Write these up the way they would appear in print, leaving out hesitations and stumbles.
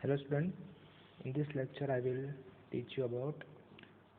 Hello student, in this lecture I will teach you about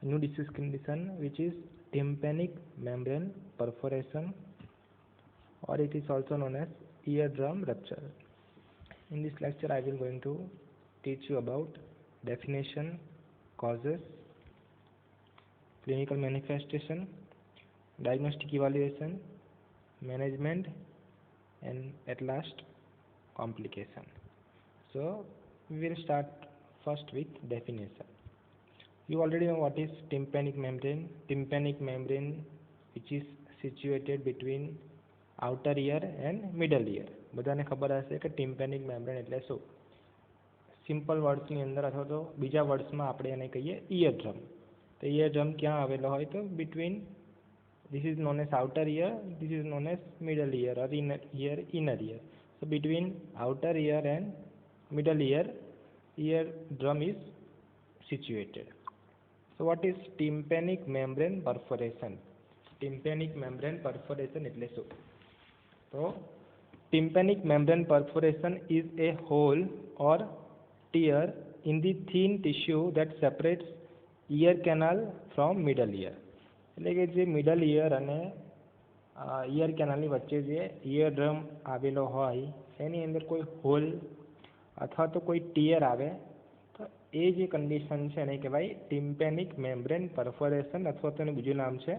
new disease condition which is tympanic membrane perforation, or it is also known as eardrum rupture. In this lecture I will going to teach you about definition, causes, clinical manifestation, diagnostic evaluation, management, and at last complication. So we will start first with definition. You already know what is tympanic membrane. Tympanic membrane which is situated between outer ear and middle ear. બધાને ખબર હશે કે tympanic membrane એટલે શું. Simple વર્ડ્સની અંદર અથવા તો બીજા વર્ડ્સમાં આપણે એને કહીએ ઇયરડ્રમ. તો ઇયરડ્રમ ક્યાં આવેલો હોય તો between this is known as outer ear, this is known as middle ear or inner ear. So between outer ear and middle ear, eardrum is situated. So what is tympanic membrane perforation? Tympanic membrane perforation એટલે શું? So tympanic membrane perforation is a hole or tear in the thin tissue that separates ear canal from middle ear. એટલે કે જે middle ear અને ear કેનાલની વચ્ચે જે ઇયરડ્રમ આવેલો હોય એની અંદર કોઈ હોલ અથવા તો કોઈ ટીયર આવે તો એ જે કન્ડિશન છે એને કહેવાય ટિમ્પેનિક મેમ્બ્રેન પરફોરેશન, અથવા તો એનું બીજું નામ છે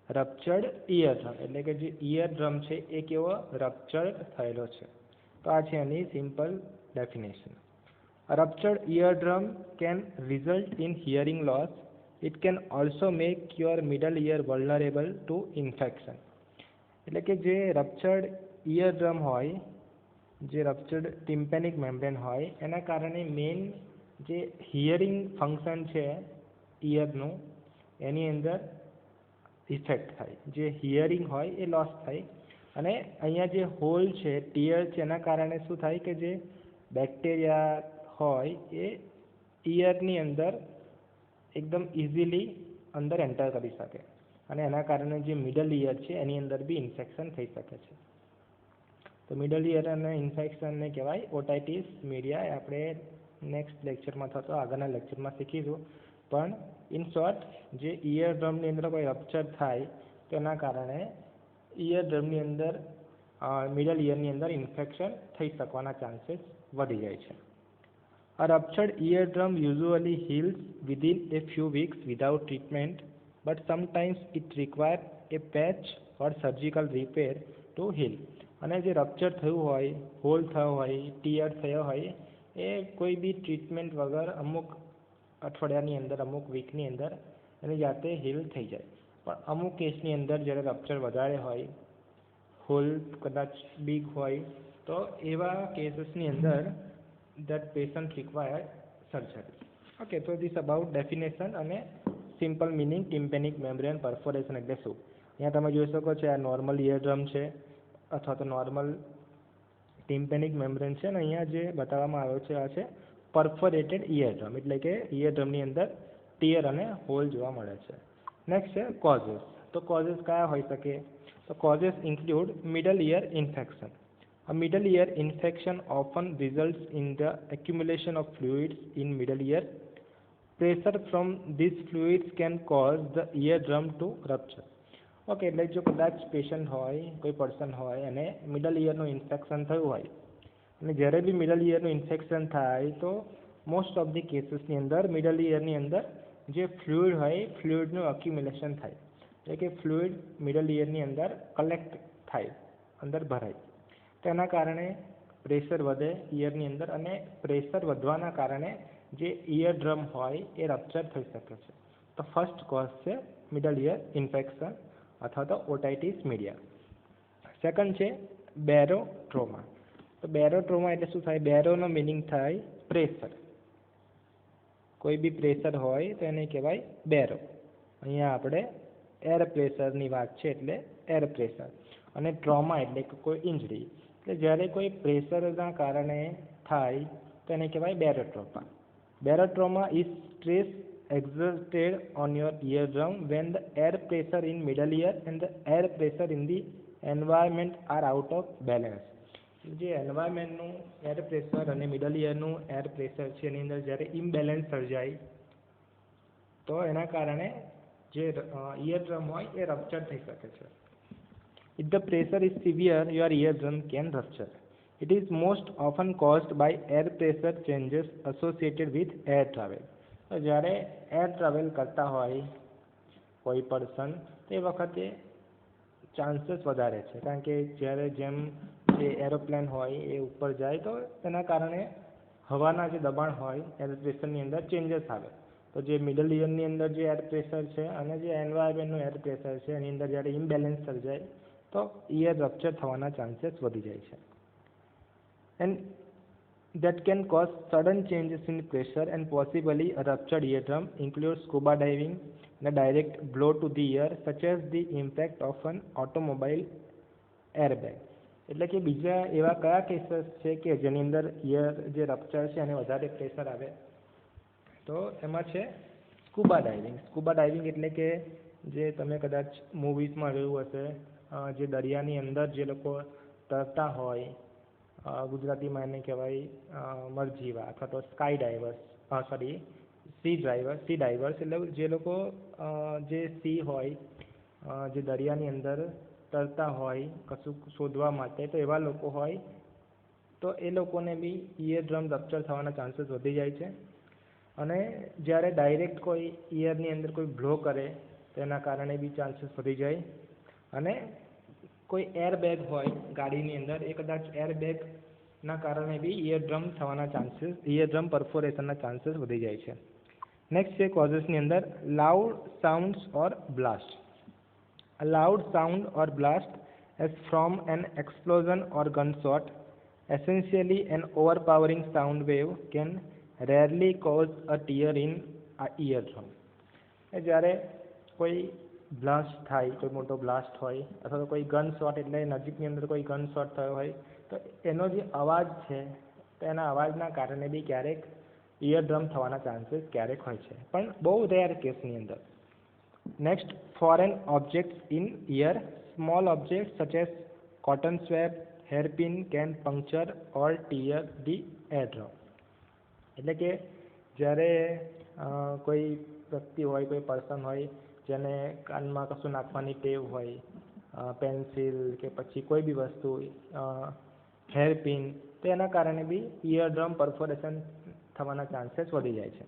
રપ્ચર્ડ ઇયરડ્રમ. એટલે કે જે ઇયરડ્રમ છે એ કેવો રપ્ચર્ડ થયેલો છે. તો આ છે એની simple definition. Ruptured eardrum can result in hearing loss. It can also make your middle ear vulnerable to infection. એટલે કે જે રપ્ચર્ડ ઇયરડ્રમ હોય, જે રપ્ચર્ડ ટિમ્પેનિક મેમ્બ્રેન હોય એના કારણે મેઇન જે હિયરિંગ ફંક્શન છે ઇયરનું એની અંદર ઇફેક્ટ થાય. જે હિયરિંગ હોય એ લોસ થાય. અને અહીંયા જે હોલ છે, ટીયર છે, એના કારણે શું થાય કે જે બેક્ટેરિયા હોય એ ઇયરની અંદર એકદમ ઇઝીલી અંદર એન્ટર કરી શકે અને એના કારણે જે મિડલ ઇયર છે એની અંદર બી ઇન્ફેક્શન થઈ શકે છે. તો મિડલ ઇયર અને ઇન્ફેક્શનને કહેવાય ઓટાઇટિસ મીડિયા. એ આપણે નેક્સ્ટ લેક્ચરમાં થતો આગળના લેક્ચરમાં શીખીશું. પણ ઇન શોર્ટ જે ઇયરડ્રમની અંદર કોઈ રપ્ચર થાય તો એના કારણે ઇયરડ્રમની અંદર મિડલ ઇયરની અંદર ઇન્ફેક્શન થઈ શકવાના ચાન્સીસ વધી જાય છે. A ruptured eardrum usually heals within a few weeks without treatment, but sometimes it requires a patch or surgical repair to heal. અને જે રપ્ચર થયું હોય, હોલ થયો હોય, ટીયર થયો હોય એ કોઈ બી ટ્રીટમેન્ટ વગર અમુક અઠવાડિયાની અંદર, અમુક વીકની અંદર એની જાતે હીલ થઈ જાય. પણ અમુક કેસની અંદર જ્યારે રપ્ચર વધારે હોય, હોલ કદાચ બિગ હોય, તો એવા કેસીસની અંદર that patient require surgery. Okay, so this about definition અને simple meaning tympanic membrane perforation એટલે શું. અહીંયા તમે જોઈ શકો છો આ નોર્મલ ઇયરડ્રમ છે અથવા તો નોર્મલ ટિમ્પેનિક મેમ્બ્રેન છે. અને અહીંયા જે બતાવવામાં આવ્યો છે આ છે પરફોરેટેડ ઇયરડ્રમ, એટલે કે ઇયરડ્રમની અંદર ટીયર અને હોલ જોવા મળે છે. નેક્સ્ટ છે કોઝેસ. તો કોઝેસ કયા હોઈ શકે? તો causes include middle ear infection. A middle ear infection often results in the accumulation of fluids in middle ear. Pressure from these fluids can cause the eardrum to rupture. Okay, એટલે જો કદાચ patient હોય, કોઈ person હોય અને middle ઇયરનું infection થયું હોય અને જ્યારે બી મિડલ ઇયરનું ઇન્ફેક્શન થાય તો મોસ્ટ ઓફ ધી કેસીસની અંદર મિડલ ઇયરની અંદર જે ફ્લુઇડ હોય એ ફ્લુઇડનું અક્યુમ્યુલેશન થાય. એટલે કે ફ્લુઇડ મિડલ ઇયરની અંદર કલેક્ટ થાય, અંદર ભરાય. તેના કારણે પ્રેશર વધે ઇયરની અંદર અને પ્રેશર વધવાના કારણે જે ઇયરડ્રમ હોય એ રપ્ચર થઈ શકે છે. તો ફર્સ્ટ કોઝ છે મિડલ ઇયર ઇન્ફેક્શન અથવા તો ઓટાઇટિસ મીડિયા. સેકન્ડ છે બેરોટ્રોમા. તો બેરોટ્રોમા એટલે શું થાય? બેરોનો મિનિંગ થાય પ્રેશર. કોઈ બી પ્રેશર હોય તો એને કહેવાય બેરો. અહીંયા આપણે એર પ્રેશરની વાત છે એટલે એર પ્રેશર. અને ટ્રોમા એટલે કે કોઈ ઇન્જરી. એટલે જ્યારે કોઈ પ્રેશરના કારણે થાય તો એને કહેવાય barotrauma. Barotrauma is stress exerted on your eardrum when the air pressure in middle ear and the air pressure in the environment are out of balance. જે એન્વાયરમેન્ટનું એર પ્રેશર અને મિડલ ઇયરનું એર પ્રેશર છે એની અંદર જ્યારે imbalance સર્જાય તો એના કારણે જે ઇયરડ્રમ હોય એ રપ્ચર થઈ શકે છે. If the pressure is severe, your eardrum can rupture. It is most often caused by air pressure changes associated with air travel. તો જ્યારે એર ટ્રાવેલ કરતા હોય કોઈ પર્સન તે વખતે ચાન્સીસ વધારે છે, કારણ કે જ્યારે જેમ જે એરોપ્લેન હોય એ ઉપર જાય તો તેના કારણે હવાના જે દબાણ હોય એર પ્રેશરની અંદર ચેન્જીસ આવે. તો જે મિડલ ઇયરની અંદર જે એર પ્રેશર છે અને જે એન્વાયરમેન્ટનું એર પ્રેશર છે એની અંદર જ્યારે ઇમ્બેલેન્સ સર્જાય તો ઇયર રપ્ચર થવાના ચાન્સીસ વધી જાય છે. And that can cause sudden changes in pressure and possibly a ruptured eardrum includes scuba diving and a direct blow to the ear such as the impact of an automobile airbag. એટલે કે બીજા એવા કયા cases છે કે જેની અંદર ear જે રપ્ચર છે અને વધારે પ્રેશર આવે, તો એમાં છે સ્કુબા ડાઇવિંગ. સ્કુબા ડાઇવિંગ એટલે કે જે તમે કદાચ મૂવીઝમાં જોયું હશે, જે દરિયાની અંદર જે લોકો તરતા હોય, ગુજરાતીમાં એને કહેવાય મરજીવા અથવા તો સ્કાય ડાઇવર્સ, સી ડાઇવર્સ એટલે જે લોકો જે સી હોય, જે દરિયાની અંદર તરતા હોય કશું શોધવા માટે, તો એવા લોકો હોય તો એ લોકોને બી ઇયરડ્રમ રપ્ચર થવાના ચાન્સીસ વધી જાય છે. અને જ્યારે ડાયરેક્ટ કોઈ ઇયરની અંદર કોઈ બ્લો કરે તો એના કારણે બી ચાન્સીસ વધી જાય. અને કોઈ એરબેગ હોય ગાડીની અંદર, એ કદાચ એરબેગના કારણે બી ઇયરડ્રમ થવાના ચાન્સીસ, ઇયરડ્રમ પરફોરેશનના ચાન્સીસ વધી જાય છે. નેક્સ્ટ છે કોઝિસની અંદર loud sounds or blast. A loud sound or blast as from an explosion or gunshot, essentially an overpowering sound wave, can rarely cause a tear in a eardrum. જ્યારે કોઈ blast થાય, કોઈ મોટો બ્લાસ્ટ હોય અથવા તો કોઈ ગન શોટ એટલે નજીકની અંદર કોઈ ગન શોટ થયો હોય તો એનો જે અવાજ છે તો એના અવાજના કારણે બી ક્યારેક ઇયરડ્રમ થવાના ચાન્સીસ ક્યારેક હોય છે, પણ બહુ રેર કેસની અંદર. Next, foreign objects in ear. Small objects such as cotton swab, hairpin can puncture or tear the eardrum. એટલે કે જ્યારે કોઈ વ્યક્તિ હોય, કોઈ પર્સન હોય જેને કાનમાં કશું નાખવાની ટેવ હોય, પેન્સિલ કે પછી કોઈ બી વસ્તુ, હેરપિન, તો એના કારણે બી ઇયરડ્રમ પરફોરેશન થવાના ચાન્સીસ વધી જાય છે.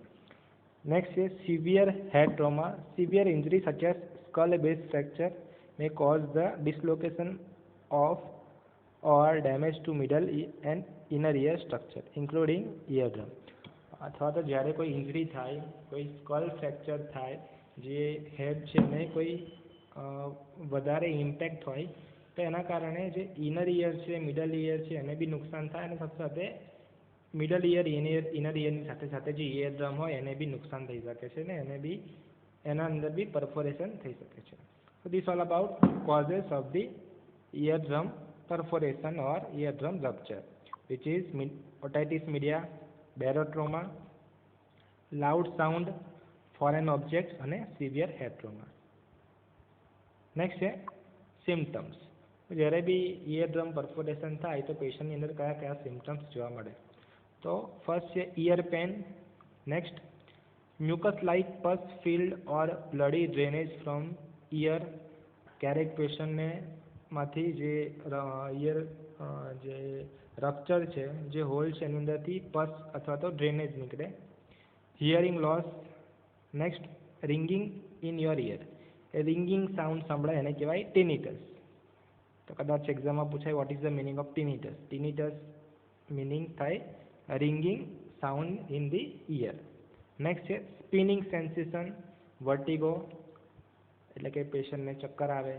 Next is severe head trauma. Severe injury such as skull base fracture may cause the dislocation of or damage to middle and inner ear structure, including eardrum. અથવા તો જ્યારે કોઈ ઇન્જરી થાય, કોઈ સ્કલ ફ્રેક્ચર થાય, જે હેડ છે એને કોઈ વધારે ઇમ્પેક્ટ હોય તો એના કારણે જે ઇનર ઇયર છે, મિડલ ઇયર છે એને બી નુકસાન થાય, અને સાથે સાથે મિડલ ઇયર, ઇનર ઇયરની સાથે સાથે જે ઇયરડ્રમ હોય એને બી નુકસાન થઈ શકે છે ને એને બી એના અંદર બી પરફોરેશન થઈ શકે છે. So this all about causes of the eardrum perforation or eardrum rupture, which is otitis media, barotrauma, loud sound, foreign objects અને severe head trauma. નેક્સ્ટ છે સિમ્ટમ્સ. જ્યારે બી ઇયરડ્રમ પરફોરેશન થાય તો પેશન્ટની અંદર કયા કયા સિમ્ટમ્સ જોવા મળે? તો ફર્સ્ટ છે ear pain. Next mucus like pus filled or bloody drainage from ear. ક્યારેક પેશન્ટને માંથી જે ઇયર જે રપ્ચર છે, જે હોલ છે એની અંદરથી પસ અથવા તો ડ્રેનેજ નીકળે. Hearing loss. Next ringing in your ear. એ રિંગિંગ સાઉન્ડ સંભળાય એને કહેવાય ટિનિટસ. તો કદાચ એક્ઝામમાં પૂછાય what is the meaning of tinnitus. Tinnitus meaning થાય ringing sound in the ear. Next છે સ્પિનિંગ સેન્સેશન, વર્ટિગો, એટલે કે પેશન્ટને ચક્કર આવે.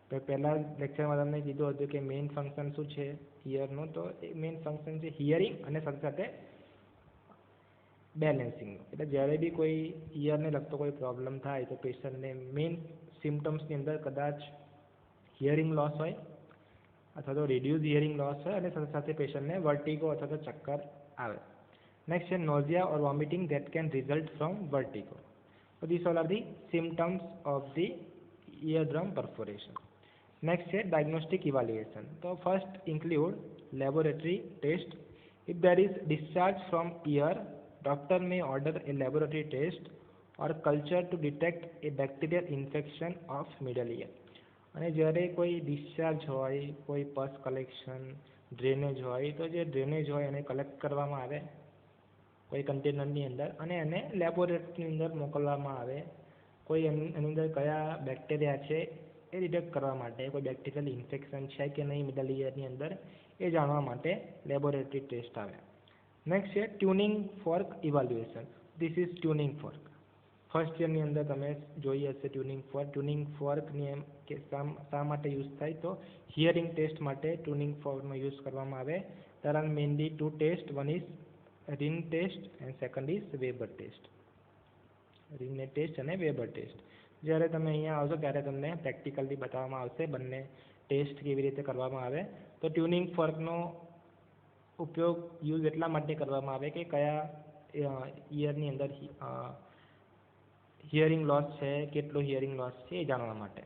તો પહેલાં લેક્ચરમાં તમને કીધું હતું કે મેઇન ફંક્શન શું છે ઇયરનું, તો એ મેઇન ફંક્શન છે હિયરિંગ અને સાથે સાથે બેલેન્સિંગનું. એટલે જ્યારે બી કોઈ ઇયરને લગતો કોઈ પ્રોબ્લેમ થાય તો પેશન્ટને મેઇન સિમ્ટમ્સની અંદર કદાચ હિયરિંગ લોસ હોય અથવા તો રિડ્યુસ હિયરિંગ લોસ હોય અને સાથે સાથે પેશન્ટને વર્ટિગો અથવા તો ચક્કર આવે. નેક્સ્ટ છે nausea or vomiting that can result from vertigo. So these all are the symptoms of the eardrum perforation. Next છે diagnostic evaluation. તો first include laboratory test. If there is discharge from ear, doctor may order a laboratory test or culture to detect a bacterial infection of middle ear. અને જ્યારે કોઈ discharge હોય, કોઈ પસ collection, drainage હોય, તો જે ડ્રેનેજ હોય એને કલેક્ટ કરવામાં આવે કોઈ કન્ટેનરની અંદર અને એને લેબોરેટરીની અંદર મોકલવામાં આવે કોઈ એની અંદર કયા બેક્ટેરિયા છે એ ડિટેક્ટ કરવા માટે, કોઈ બેક્ટેરિયલ ઇન્ફેક્શન છે કે નહીં મિડલ ઇયરની અંદર એ જાણવા માટે લેબોરેટરી ટેસ્ટ આવે. નેક્સ્ટ છે tuning fork evaluation. This is tuning fork. First યરની અંદર તમે જોઈ હશે ટ્યુનિંગ ફોર્કની એમ કે શા માટે યુઝ થાય, તો હિયરિંગ ટેસ્ટ માટે ટ્યુનિંગ ફોર્કનો યુઝ કરવામાં આવે. there are mainly two tests, one is Rin test and second is Weber test. Rin test અને Weber test. જ્યારે તમે અહીંયા આવશો ત્યારે તમને પ્રેક્ટિકલી બતાવવામાં આવશે બંને ટેસ્ટ કેવી રીતે કરવામાં આવે. તો ટ્યુનિંગ ફોર્કનો ઉપયોગ યુઝ એટલા માટે કરવામાં આવે કે કયા ઇયરની અંદર હિયરિંગ લોસ છે, કેટલો હિયરિંગ લોસ છે એ જાણવા માટે.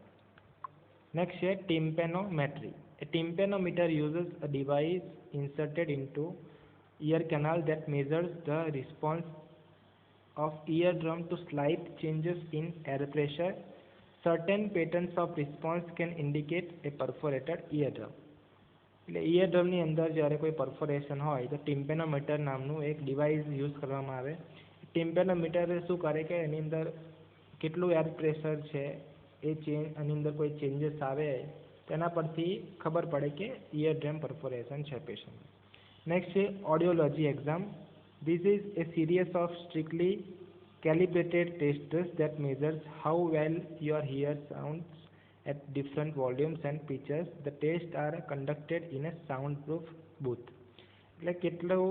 નેક્સ્ટ છે ટિમ્પેનોમેટ્રી. A tympanometer uses a device inserted into ear canal that measures the response of eardrum to slight changes in air pressure. Certain patterns of response can indicate a perforated eardrum. એટલે ઇયરડ્રમની અંદર જ્યારે કોઈ perforation હોય તો ટિમ્પેનોમીટર નામનું એક device use કરવામાં આવે. ટિમ્પેનોમીટર શું કરે કે એની અંદર કેટલું એર પ્રેશર છે એ એની અંદર કોઈ ચેન્જીસ આવે તેના પરથી ખબર પડે કે ઇયરડ્રમ પરફોરેશન છે પેશન્ટ. નેક્સ્ટ છે ઓડિયોલોજી exam. This is A series of strictly calibrated tests that measures how well your ear sounds at different volumes and pitches. The tests are conducted in a soundproof booth. એટલે કેટલું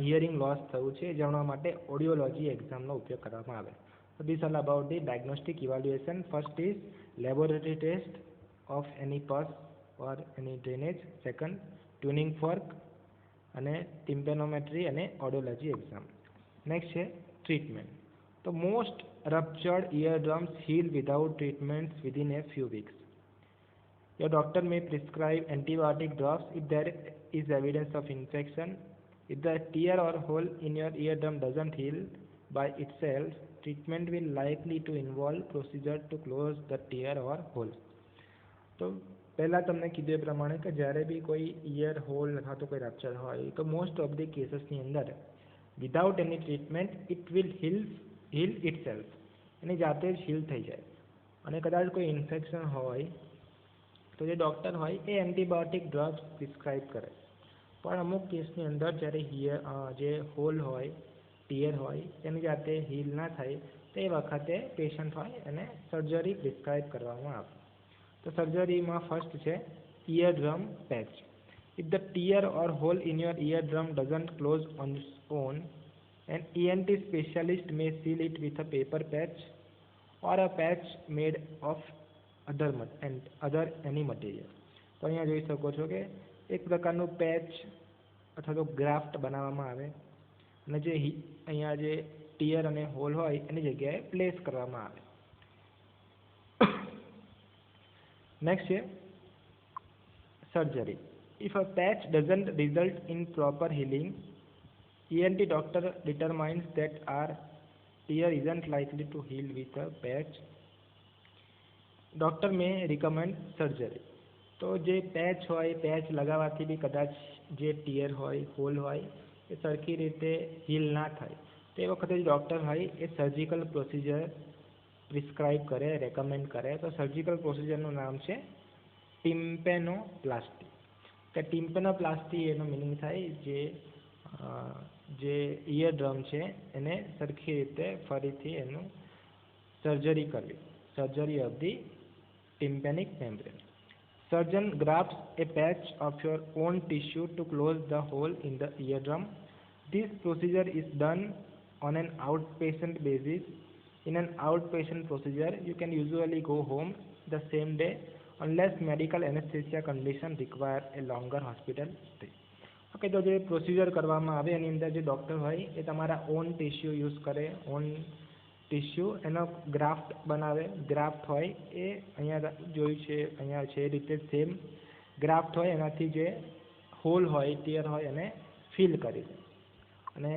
hearing loss થયું છે જાણવા માટે ઓડિયોલોજી એક્ઝામનો ઉપયોગ કરવામાં આવે. So this all about the diagnostic evaluation. First is laboratory test of any pus or any drainage. Second, tuning fork અને tympanometry અને audiology exam. Next છે treatment. So most ruptured eardrums heal without treatments within a few weeks. Your doctor may prescribe antibiotic drops if there is evidence of infection. If the tear or hole in your eardrum doesn't heal by itself, treatment will likely to involve procedure to close the tear or hole. તો પહેલાં તમને કીધું એ પ્રમાણે કે જ્યારે બી કોઈ ear hall અથવા તો કોઈ રપ્ચર હોય તો મોસ્ટ ઓફ ધી કેસીસની અંદર without any treatment it will heal itself, એની જાતે જ હીલ થઈ જાય. અને કદાચ કોઈ ઇન્ફેક્શન હોય તો જે ડૉક્ટર હોય એ એન્ટીબાયોટિક ડ્રગ્સ પ્રિસ્ક્રાઇબ કરે. પણ અમુક કેસની અંદર જ્યારે જે હોલ હોય, ટીયર હોય તેની જાતે હીલ ના થાય તે વખતે પેશન્ટ હોય એને સર્જરી પ્રિસ્ક્રાઇબ કરવામાં આવે. તો સર્જરીમાં ફર્સ્ટ છે eardrum patch. If the tear or hole in your eardrum doesn't close on its own, an ENT specialist may seal it with a paper patch or a patch made of other any material. તો અહીંયા જોઈ શકો છો કે એક પ્રકારનું patch અથવા તો ગ્રાફ્ટ બનાવવામાં આવે અને જે અહીંયા જે ટીયર અને હોલ હોય એની જગ્યાએ પ્લેસ કરવામાં આવે. નેક્સ્ટ છે surgery. If a patch doesn't result in proper healing, ENT doctor determines that our tear isn't likely to heal with a patch. Doctor may recommend surgery. તો જે પેચ હોય, patch લગાવવાથી બી કદાચ જે ટીયર હોય, હોલ હોય એ સરખી રીતે હીલ ના થાય તે વખતે જ ડૉક્ટર હોય એ સર્જિકલ પ્રોસિજર પ્રિસ્ક્રાઇબ કરે, રેકમેન્ડ કરે. તો સર્જિકલ પ્રોસિજરનું નામ છે ટિમ્પેનોપ્લાસ્ટી. કે ટિમ્પેનોપ્લાસ્ટી એનો મિનિંગ થાય જે ઇયરડ્રમ છે એને સરખી રીતે ફરીથી એનું સર્જરી કરવી, surgery of the tympanic membrane. Surgeon grafts a patch of your own tissue to close the hole in the eardrum. This procedure is done on an outpatient basis. In an outpatient procedure, you can usually go home the same day unless medical anesthesia condition require a longer hospital stay. Okay, તો જે procedure કરવામાં આવે એની અંદર જે doctor હોય એ તમારા on tissue use કરે, on tissue એનો ગ્રાફ્ટ બનાવે. ગ્રાફ્ટ હોય એ અહીંયા જોયું છે, અહીંયા છે એ રીતે સેમ ગ્રાફ્ટ હોય એનાથી જે હોલ હોય ટીયર હોય એને ફિલ કરી દે. અને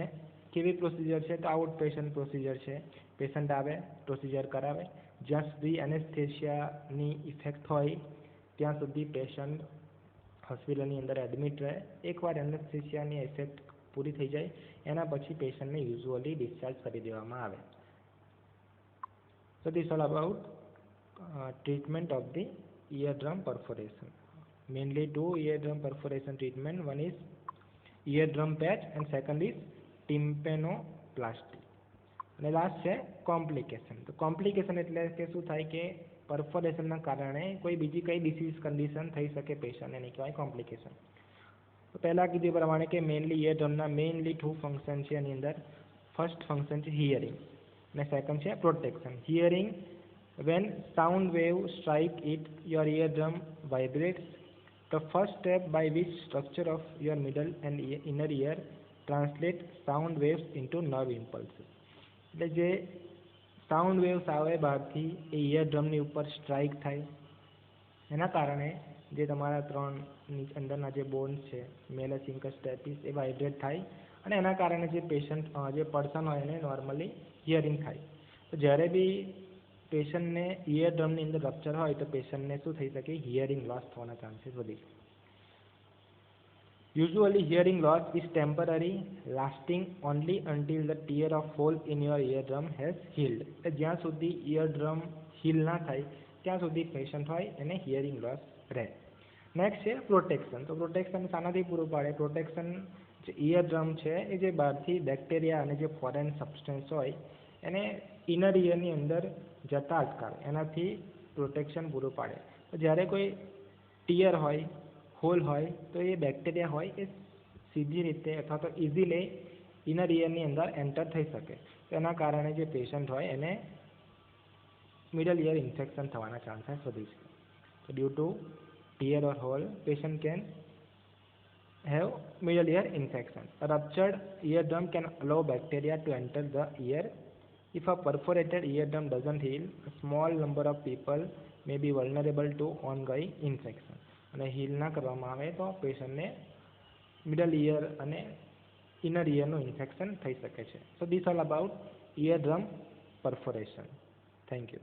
કેવી પ્રોસિજર છે તો આઉટ પેશન્ટ પ્રોસિજર છે. પેશન્ટ આવે, પ્રોસિજર કરાવે, જ્યાં સુધી એનેસ્થેશિયાની ઇફેક્ટ હોય ત્યાં સુધી પેશન્ટ હોસ્પિટલની અંદર એડમિટ રહે. એકવાર એનેસ્થેશિયાની ઇફેક્ટ પૂરી થઈ જાય એના પછી પેશન્ટને યુઝ્યુઅલી ડિસ્ચાર્જ કરી દેવામાં આવે. So this is all about treatment of the eardrum perforation. Mainly two eardrum perforation treatment. One is eardrum patch and second is tympanoplasty. અને લાસ્ટ છે કોમ્પ્લિકેશન. તો કોમ્પ્લિકેશન એટલે કે શું થાય કે પરફોરેશનના કારણે કોઈ બીજી કઈ ડિસીઝ કન્ડિશન થઈ શકે પેશન્ટ, એને કહેવાય કોમ્પ્લિકેશન. તો પહેલાં કીધું પ્રમાણે કે મેઇનલી ઇયરડ્રમના મેઇનલી 2 ફંક્શન છે એની અંદર. ફર્સ્ટ ફંક્શન છે હિયરિંગ અને સેકન્ડ છે protection. Hearing, when sound wave strike it, your eardrum vibrates. The first step by which structure of your middle and inner ear translate sound waves into nerve impulses. એટલે જે sound waves આવે બહારથી એ ઇયરડ્રમની ઉપર strike થાય, એના કારણે જે તમારા 3 અંદરના જે બોન્સ છે મેલસ, ઇન્કસ, સ્ટેપિસ એ વાઇબ્રેટ થાય અને એના કારણે જે પેશન્ટ જે પર્સન હોય એને નોર્મલી હિયરિંગ થાય. તો જ્યારે બી પેશન્ટને ઇયરડ્રમની અંદર રપ્ચર હોય તો પેશન્ટને શું થઈ શકે, હિયરિંગ લોસ થવાના ચાન્સીસ વધી શકે. Usually hearing loss is temporary, lasting only until the tear of hole in your eardrum has healed. જ્યાં સુધી ઇયરડ્રમ હીલ ના થાય ત્યાં સુધી પેશન્ટ હોય એને હિયરિંગ લોસ રહે. નેક્સ્ટ છે પ્રોટેક્શન. તો પ્રોટેક્શન શાનાથી પૂરું પાડે? પ્રોટેક્શન જે ઇયરડ્રમ છે એ જે બહારથી બેક્ટેરિયા અને જે ફોરેન સબસ્ટન્સ હોય એને ઇનર ઇયરની અંદર જતા અટકાવે, એનાથી પ્રોટેક્શન પૂરું પાડે. તો જ્યારે કોઈ ટીયર હોય, હોલ હોય તો એ બેક્ટેરિયા હોય એ સીધી રીતે અથવા તો ઇઝીલી ઇનર ઇયરની અંદર એન્ટર થઈ શકે. તો એના કારણે જે પેશન્ટ હોય એને મિડલ ઇયર ઇન્ફેક્શન થવાના ચાન્સીસ વધી છે. તો due to tear or hole patient can have middle ear infection. A ruptured eardrum can allow bacteria to enter the ear. If a perforated eardrum doesn't heal, a small number of people may be vulnerable to ongoing infection. અને heal ના કરવામાં આવે તો પેશન્ટને middle ear અને inner ઇયરનું infection થઈ શકે છે. So this all about eardrum perforation. Thank you.